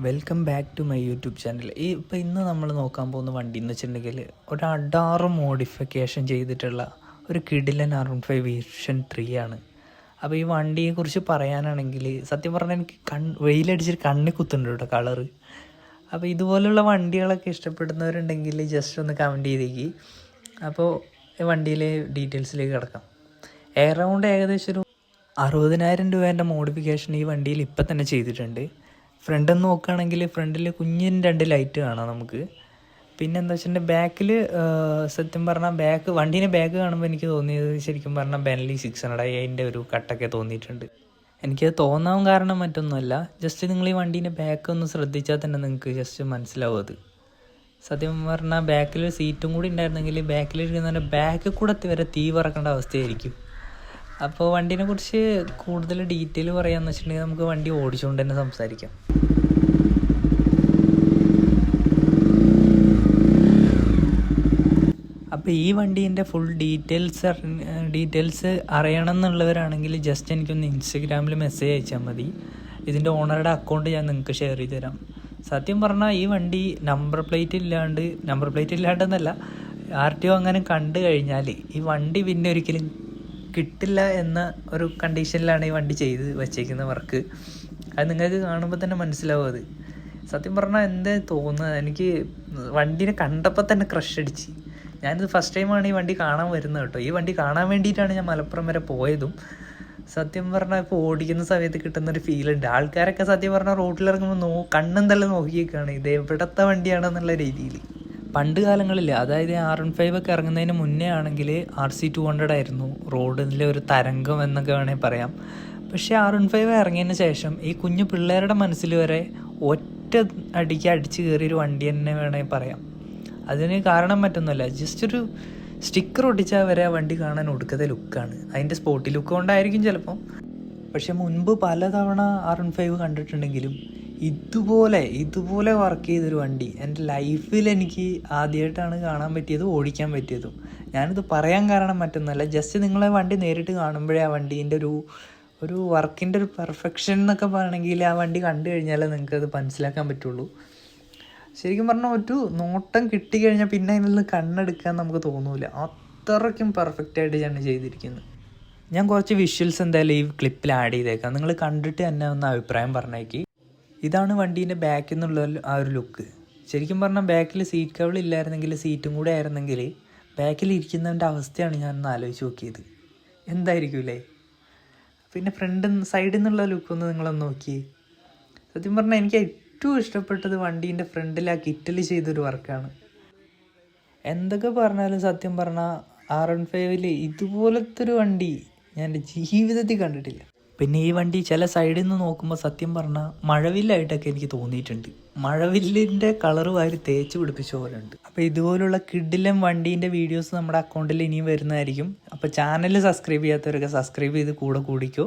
Welcome back to my YouTube channel. ഇന്ന് നമ്മൾ നോക്കാൻ പോകുന്ന വണ്ടി എന്ന് വെച്ചിട്ടുണ്ടെങ്കിൽ ഒരു അഡാറ് മോഡിഫിക്കേഷൻ ചെയ്തിട്ടുള്ള ഒരു കിടിലൻ R15 വേർഷൻ 3 ആണ്. അപ്പോൾ ഈ വണ്ടിയെക്കുറിച്ച് പറയാനാണെങ്കിൽ സത്യം പറഞ്ഞാൽ എനിക്ക് വെയിലടിച്ചിട്ട് കണ്ണിൽ കുത്തുന്നുണ്ട് കേട്ടോ കളറ്. അപ്പോൾ ഇതുപോലുള്ള വണ്ടികളൊക്കെ ഇഷ്ടപ്പെടുന്നവരുണ്ടെങ്കിൽ ജസ്റ്റ് ഒന്ന് കമൻറ്റ് ചെയ്തേക്ക്. അപ്പോൾ ഈ വണ്ടിയിലെ ഡീറ്റെയിൽസിലേക്ക് കിടക്കാം. എറൗണ്ട് ഏകദേശം ഒരു 60,000 രൂപേൻ്റെ മോഡിഫിക്കേഷൻ ഈ വണ്ടിയിൽ ഇപ്പം തന്നെ ചെയ്തിട്ടുണ്ട്. ഫ്രണ്ട് നോക്കുകയാണെങ്കിൽ ഫ്രണ്ടിൽ കുഞ്ഞിന് 2 ലൈറ്റ് കാണാം നമുക്ക്. പിന്നെ എന്താ വെച്ചിട്ടുണ്ടെങ്കിൽ ബാക്കിൽ സത്യം പറഞ്ഞാൽ വണ്ടീൻ്റെ ബാക്ക് കാണുമ്പോൾ എനിക്ക് തോന്നിയത് ശരിക്കും പറഞ്ഞാൽ ബെൻലി 600 അതിൻ്റെ ഒരു കട്ടൊക്കെ തോന്നിയിട്ടുണ്ട്. എനിക്കത് തോന്നാൻ കാരണം മറ്റൊന്നുമല്ല, ജസ്റ്റ് നിങ്ങൾ ഈ വണ്ടീൻ്റെ ബാക്ക് ഒന്ന് ശ്രദ്ധിച്ചാൽ തന്നെ നിങ്ങൾക്ക് ജസ്റ്റ് മനസ്സിലാവും. അത് സത്യം പറഞ്ഞാൽ ബാക്കിൽ സീറ്റും കൂടി ഉണ്ടായിരുന്നെങ്കിൽ ബാക്കിലിരിക്കുന്നതിൻ്റെ ബാക്ക് കൂടെ വരെ തീ പറക്കേണ്ട അവസ്ഥയായിരിക്കും. അപ്പോൾ വണ്ടീനെ കുറിച്ച് കൂടുതൽ ഡീറ്റെയിൽ പറയാമെന്ന് വെച്ചിട്ടുണ്ടെങ്കിൽ നമുക്ക് വണ്ടി ഓടിച്ചുകൊണ്ട് തന്നെ സംസാരിക്കാം. അപ്പോൾ ഈ വണ്ടീൻ്റെ ഫുൾ ഡീറ്റെയിൽസ് അറിയണം എന്നുള്ളവരാണെങ്കിൽ ജസ്റ്റ് എനിക്കൊന്ന് ഇൻസ്റ്റഗ്രാമിൽ മെസ്സേജ് അയച്ചാൽ മതി. ഇതിൻ്റെ ഓണറുടെ അക്കൗണ്ട് ഞാൻ നിങ്ങൾക്ക് ഷെയർ ചെയ്ത് തരാം. സത്യം പറഞ്ഞാൽ ഈ വണ്ടി നമ്പർ പ്ലേറ്റ് ഇല്ലാണ്ടെന്നല്ല, RTO അങ്ങനെ കണ്ടു കഴിഞ്ഞാൽ ഈ വണ്ടി പിന്നെ ഒരിക്കലും കിട്ടില്ല എന്ന ഒരു കണ്ടീഷനിലാണ് ഈ വണ്ടി ചെയ്ത് വച്ചേക്കുന്ന വർക്ക്. അത് നിങ്ങൾക്ക് കാണുമ്പോൾ തന്നെ മനസ്സിലാവും. അത് സത്യം പറഞ്ഞാൽ എന്താ തോന്നുന്നത്, എനിക്ക് വണ്ടീനെ കണ്ടപ്പോൾ തന്നെ ക്രഷ് അടിച്ച്. ഞാനിത് ഫസ്റ്റ് ടൈമാണ് ഈ വണ്ടി കാണാൻ വരുന്നത് കേട്ടോ. ഈ വണ്ടി കാണാൻ വേണ്ടിയിട്ടാണ് ഞാൻ മലപ്പുറം വരെ പോയതും. സത്യം പറഞ്ഞാൽ ഇപ്പോൾ ഓടിക്കുന്ന സമയത്ത് കിട്ടുന്നൊരു ഫീലുണ്ട്. ആൾക്കാരൊക്കെ സത്യം പറഞ്ഞാൽ റോഡിലിറങ്ങുമ്പോൾ കണ്ണെന്തെല്ലാം നോക്കിയേക്കാണ് ഇത് എവിടത്തെ വണ്ടിയാണെന്നുള്ള രീതിയിൽ. പണ്ട് കാലങ്ങളിൽ, അതായത് R15 ഒക്കെ ഇറങ്ങുന്നതിന് മുന്നേ ആണെങ്കിൽ RC200 ആയിരുന്നു റോഡിലെ ഒരു തരംഗം എന്നൊക്കെ വേണമെങ്കിൽ പറയാം. പക്ഷേ R15 ഇറങ്ങിയതിന് ശേഷം ഈ കുഞ്ഞു പിള്ളേരുടെ മനസ്സിൽ വരെ ഒറ്റ അടിക്ക് അടിച്ച് കയറിയൊരു വണ്ടി തന്നെ വേണമെങ്കിൽ പറയാം. അതിന് കാരണം മറ്റൊന്നുമല്ല, ജസ്റ്റ് ഒരു സ്റ്റിക്കർ ഒട്ടിച്ചാൽ വരെ ആ വണ്ടി കാണാൻ ഒടുക്കത്തെ ലുക്കാണ്. അതിൻ്റെ സ്പോട്ടി ലുക്ക് കൊണ്ടായിരിക്കും ചിലപ്പം. പക്ഷെ മുൻപ് പലതവണ R15 കണ്ടിട്ടുണ്ടെങ്കിലും ഇതുപോലെ വർക്ക് ചെയ്തൊരു വണ്ടി എൻ്റെ ലൈഫിൽ എനിക്ക് ആദ്യമായിട്ടാണ് കാണാൻ പറ്റിയതും ഓടിക്കാൻ പറ്റിയതും. ഞാനിത് പറയാൻ കാരണം മറ്റൊന്നുമല്ല, ജസ്റ്റ് നിങ്ങളെ വണ്ടി നേരിട്ട് കാണുമ്പോഴേ ആ വണ്ടീൻ്റെ ഒരു വർക്കിൻ്റെ ഒരു പെർഫെക്ഷൻ എന്നൊക്കെ പറയണമെങ്കിൽ ആ വണ്ടി കണ്ടു കഴിഞ്ഞാലേ നിങ്ങൾക്കത് മനസ്സിലാക്കാൻ പറ്റുള്ളൂ. ശരിക്കും പറഞ്ഞാൽ ഒരു നോട്ടം കിട്ടിക്കഴിഞ്ഞാൽ പിന്നെ അതിൽ നിന്ന് കണ്ണെടുക്കാൻ നമുക്ക് തോന്നൂല. അത്രയ്ക്കും പെർഫെക്റ്റായിട്ട് ഞാൻ ചെയ്തിരിക്കുന്നത്. ഞാൻ കുറച്ച് വിഷ്വൽസ് എന്തായാലും ഈ ക്ലിപ്പിൽ ആഡ് ചെയ്തേക്കാം. നിങ്ങൾ കണ്ടിട്ട് തന്നെ ഒന്ന് അഭിപ്രായം പറഞ്ഞേക്ക്. ഇതാണ് വണ്ടീൻ്റെ ബാക്കിൽ നിന്നുള്ള ആ ഒരു ലുക്ക്. ശരിക്കും പറഞ്ഞാൽ ബാക്കിൽ സീറ്റ് കവൾ ഇല്ലായിരുന്നെങ്കിൽ, സീറ്റും കൂടെ ആയിരുന്നെങ്കിൽ ബാക്കിൽ ഇരിക്കുന്നതിൻ്റെ അവസ്ഥയാണ് ഞാനൊന്ന് ആലോചിച്ച് നോക്കിയത്. എന്തായിരിക്കും അല്ലേ? പിന്നെ സൈഡിൽ നിന്നുള്ള ലുക്കൊന്ന് നിങ്ങളൊന്ന് നോക്കി. സത്യം പറഞ്ഞാൽ എനിക്ക് ഏറ്റവും ഇഷ്ടപ്പെട്ടത് വണ്ടീൻ്റെ ഫ്രണ്ടിൽ ആ കിറ്റിൽ ചെയ്തൊരു വർക്കാണ്. എന്തൊക്കെ പറഞ്ഞാലും സത്യം പറഞ്ഞാൽ R15 ഇതുപോലത്തെ ഒരു വണ്ടി ഞാൻ എൻ്റെ ജീവിതത്തിൽ കണ്ടിട്ടില്ല. പിന്നെ ഈ വണ്ടി ചില സൈഡിൽ നിന്ന് നോക്കുമ്പോൾ സത്യം പറഞ്ഞാൽ മഴവില്ലായിട്ടൊക്കെ എനിക്ക് തോന്നിയിട്ടുണ്ട്. മഴവില്ലിൻ്റെ കളറ് വാരി തേച്ച് പിടിപ്പിച്ച പോലെ ഉണ്ട്. അപ്പോൾ ഇതുപോലുള്ള കിഡിലും വണ്ടീൻ്റെ വീഡിയോസ് നമ്മുടെ അക്കൗണ്ടിൽ ഇനിയും വരുന്നതായിരിക്കും. അപ്പോൾ ചാനൽ സബ്സ്ക്രൈബ് ചെയ്യാത്തവരൊക്കെ സബ്സ്ക്രൈബ് ചെയ്ത് കൂടെ കൂടിക്കോ.